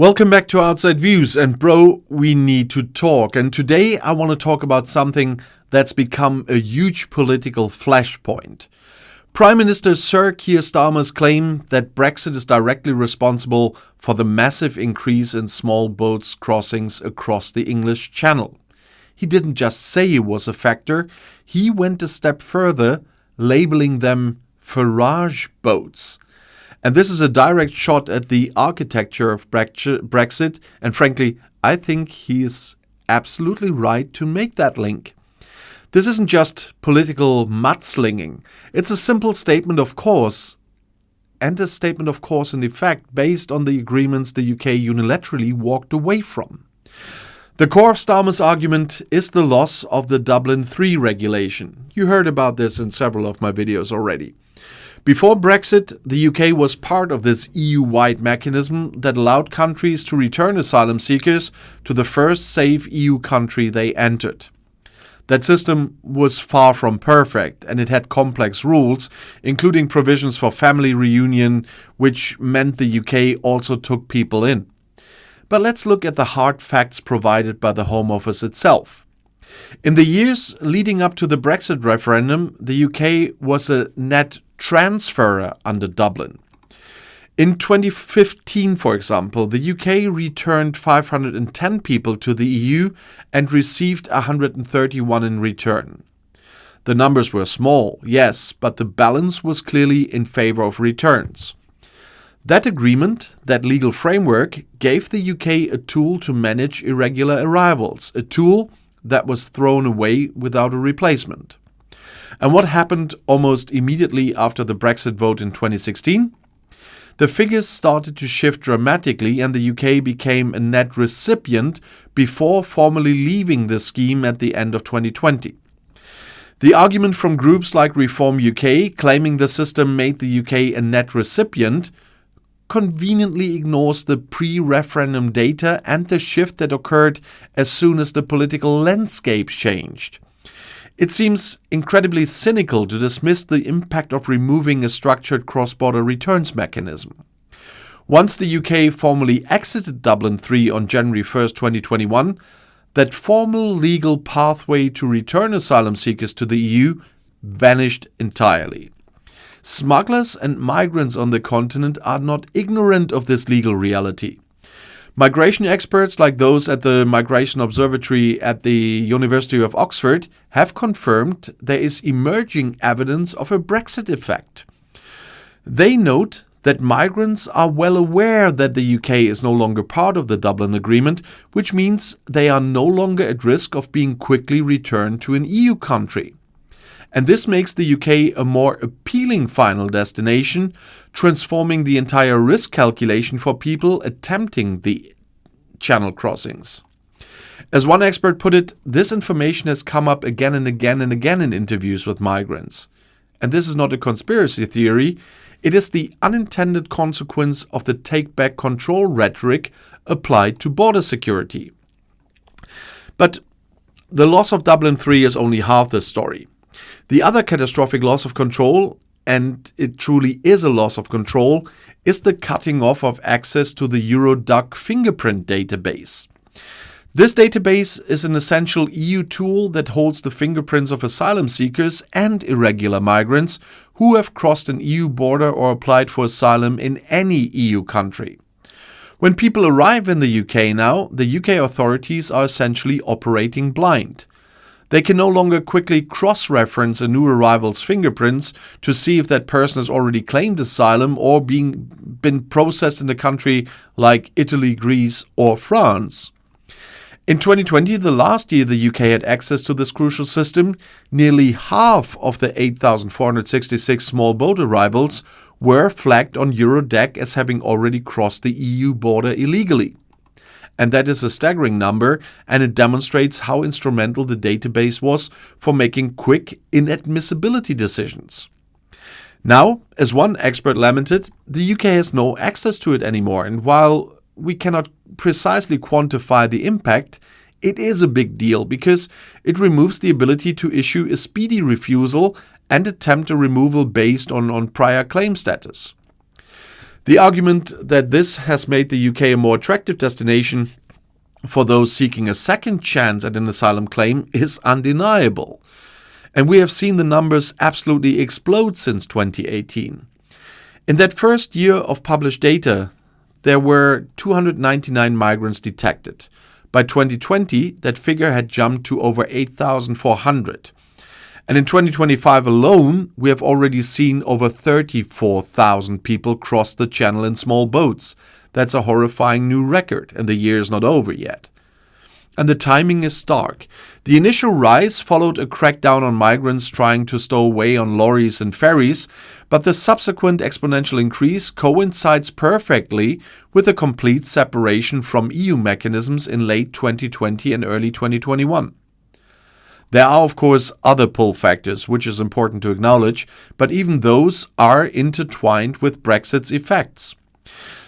Welcome back to Outside Views, and bro, we need to talk. And today I want to talk about something that's become a huge political flashpoint. Prime Minister Sir Keir Starmer's claim that Brexit is directly responsible for the massive increase in small boats crossings across the English Channel. He didn't just say it was a factor, he went a step further, labeling them Farage boats. And this is a direct shot at the architecture of Brexit, and frankly, I think he is absolutely right to make that link. This isn't just political mudslinging. It's a simple statement of course, and a statement of cause and effect based on the agreements the UK unilaterally walked away from. The core of Starmer's argument is the loss of the Dublin III regulation. You heard about this in several of my videos already. Before Brexit, the UK was part of this EU-wide mechanism that allowed countries to return asylum seekers to the first safe EU country they entered. That system was far from perfect, and it had complex rules, including provisions for family reunion, which meant the UK also took people in. But let's look at the hard facts provided by the Home Office itself. In the years leading up to the Brexit referendum, the UK was a net transferer under Dublin. In 2015, for example, the UK returned 510 people to the EU and received 131 in return. The numbers were small, yes, but the balance was clearly in favor of returns. That agreement, that legal framework, gave the UK a tool to manage irregular arrivals, a tool that was thrown away without a replacement. And what happened almost immediately after the Brexit vote in 2016? The figures started to shift dramatically, and the UK became a net recipient before formally leaving the scheme at the end of 2020. The argument from groups like Reform UK, claiming the system made the UK a net recipient, conveniently ignores the pre-referendum data and the shift that occurred as soon as the political landscape changed. It seems incredibly cynical to dismiss the impact of removing a structured cross-border returns mechanism. Once the UK formally exited Dublin III on January 1, 2021, that formal legal pathway to return asylum seekers to the EU vanished entirely. Smugglers and migrants on the continent are not ignorant of this legal reality. Migration experts like those at the Migration Observatory at the University of Oxford have confirmed there is emerging evidence of a Brexit effect. They note that migrants are well aware that the UK is no longer part of the Dublin Agreement, which means they are no longer at risk of being quickly returned to an EU country. And this makes the UK a more appealing final destination, transforming the entire risk calculation for people attempting the channel crossings. As one expert put it, this information has come up again and again and again in interviews with migrants. And this is not a conspiracy theory, it is the unintended consequence of the take-back control rhetoric applied to border security. But the loss of Dublin III is only half the story. The other catastrophic loss of control, and it truly is a loss of control, is the cutting off of access to the Eurodac fingerprint database. This database is an essential EU tool that holds the fingerprints of asylum seekers and irregular migrants who have crossed an EU border or applied for asylum in any EU country. When people arrive in the UK now, the UK authorities are essentially operating blind. They can no longer quickly cross-reference a new arrival's fingerprints to see if that person has already claimed asylum or been processed in a country like Italy, Greece, or France. In 2020, the last year the UK had access to this crucial system, nearly half of the 8,466 small boat arrivals were flagged on Eurodac as having already crossed the EU border illegally. And that is a staggering number, and it demonstrates how instrumental the database was for making quick inadmissibility decisions. Now, as one expert lamented, the UK has no access to it anymore, and while we cannot precisely quantify the impact, it is a big deal because it removes the ability to issue a speedy refusal and attempt a removal based on prior claim status. The argument that this has made the UK a more attractive destination for those seeking a second chance at an asylum claim is undeniable. And we have seen the numbers absolutely explode since 2018. In that first year of published data, there were 299 migrants detected. By 2020, that figure had jumped to over 8,400. And in 2025 alone, we have already seen over 34,000 people cross the channel in small boats. That's a horrifying new record, and the year is not over yet. And the timing is stark. The initial rise followed a crackdown on migrants trying to stow away on lorries and ferries, but the subsequent exponential increase coincides perfectly with a complete separation from EU mechanisms in late 2020 and early 2021. There are, of course, other pull factors, which is important to acknowledge, but even those are intertwined with Brexit's effects.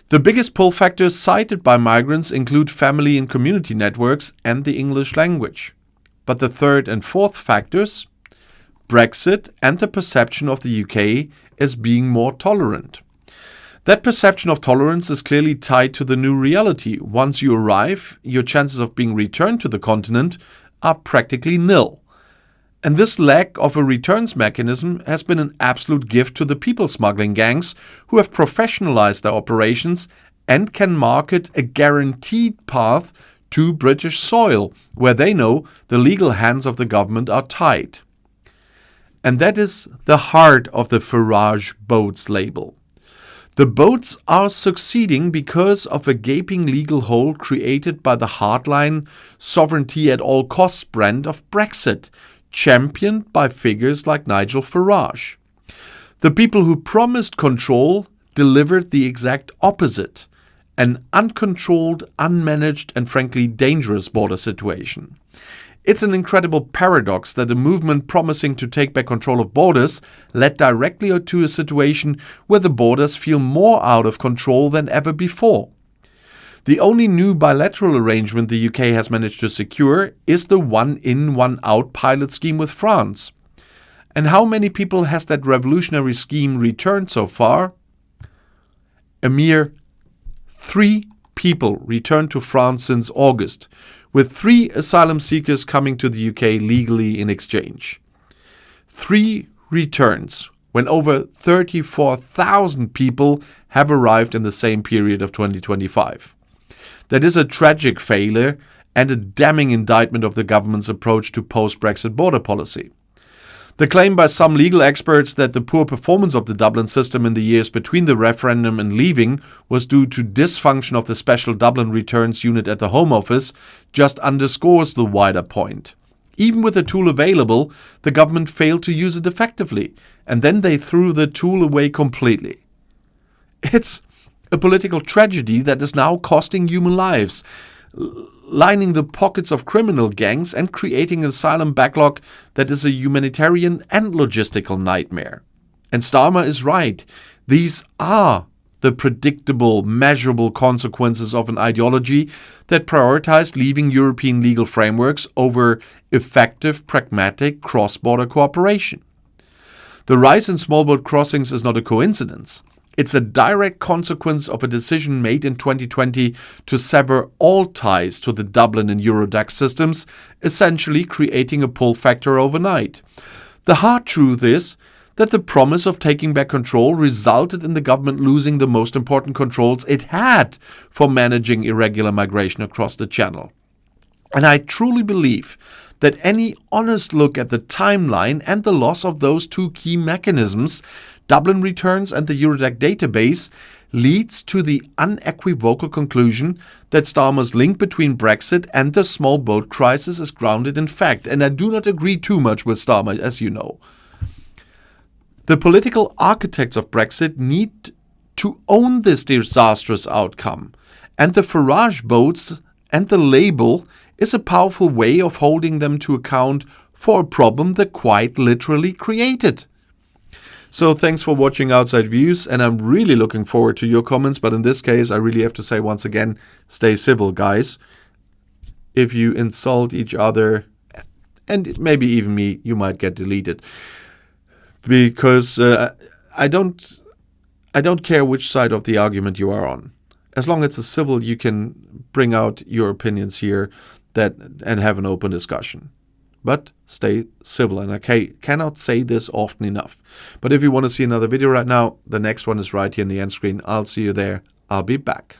The biggest pull factors cited by migrants include family and community networks and the English language. But the third and fourth factors, Brexit and the perception of the UK as being more tolerant. That perception of tolerance is clearly tied to the new reality. Once you arrive, your chances of being returned to the continent are practically nil. And this lack of a returns mechanism has been an absolute gift to the people smuggling gangs who have professionalized their operations and can market a guaranteed path to British soil, where they know the legal hands of the government are tied. And that is the heart of the Farage Boats label. The boats are succeeding because of a gaping legal hole created by the hardline sovereignty at all costs brand of Brexit, championed by figures like Nigel Farage. The people who promised control delivered the exact opposite, an uncontrolled, unmanaged, and frankly dangerous border situation. It's an incredible paradox that a movement promising to take back control of borders led directly to a situation where the borders feel more out of control than ever before. The only new bilateral arrangement the UK has managed to secure is the one-in, one-out pilot scheme with France. And how many people has that revolutionary scheme returned so far? A mere 3 people returned to France since August, with 3 asylum seekers coming to the UK legally in exchange. 3 returns, when over 34,000 people have arrived in the same period of 2025. That is a tragic failure and a damning indictment of the government's approach to post-Brexit border policy. The claim by some legal experts that the poor performance of the Dublin system in the years between the referendum and leaving was due to dysfunction of the special Dublin returns unit at the Home Office just underscores the wider point. Even with the tool available, the government failed to use it effectively, and then they threw the tool away completely. It's a political tragedy that is now costing human lives, lining the pockets of criminal gangs and creating an asylum backlog that is a humanitarian and logistical nightmare. And Starmer is right. These are the predictable, measurable consequences of an ideology that prioritized leaving European legal frameworks over effective, pragmatic, cross-border cooperation. The rise in small boat crossings is not a coincidence. It's a direct consequence of a decision made in 2020 to sever all ties to the Dublin and Eurodac systems, essentially creating a pull factor overnight. The hard truth is that the promise of taking back control resulted in the government losing the most important controls it had for managing irregular migration across the Channel. And I truly believe that any honest look at the timeline and the loss of those 2 key mechanisms, Dublin returns and the Eurodac database, leads to the unequivocal conclusion that Starmer's link between Brexit and the small boat crisis is grounded in fact. And I do not agree too much with Starmer, as you know. The political architects of Brexit need to own this disastrous outcome, and the Farage boats and the label is a powerful way of holding them to account for a problem they quite literally created. So thanks for watching Outside Views, and I'm really looking forward to your comments, but in this case I really have to say once again, stay civil, guys. If you insult each other, and maybe even me, you might get deleted. Because I don't I don't care which side of the argument you are on. As long as it's civil, you can bring out your opinions here and have an open discussion. But stay civil, and I cannot say this often enough. But if you want to see another video right now, the next one is right here in the end screen. I'll see you there. I'll be back.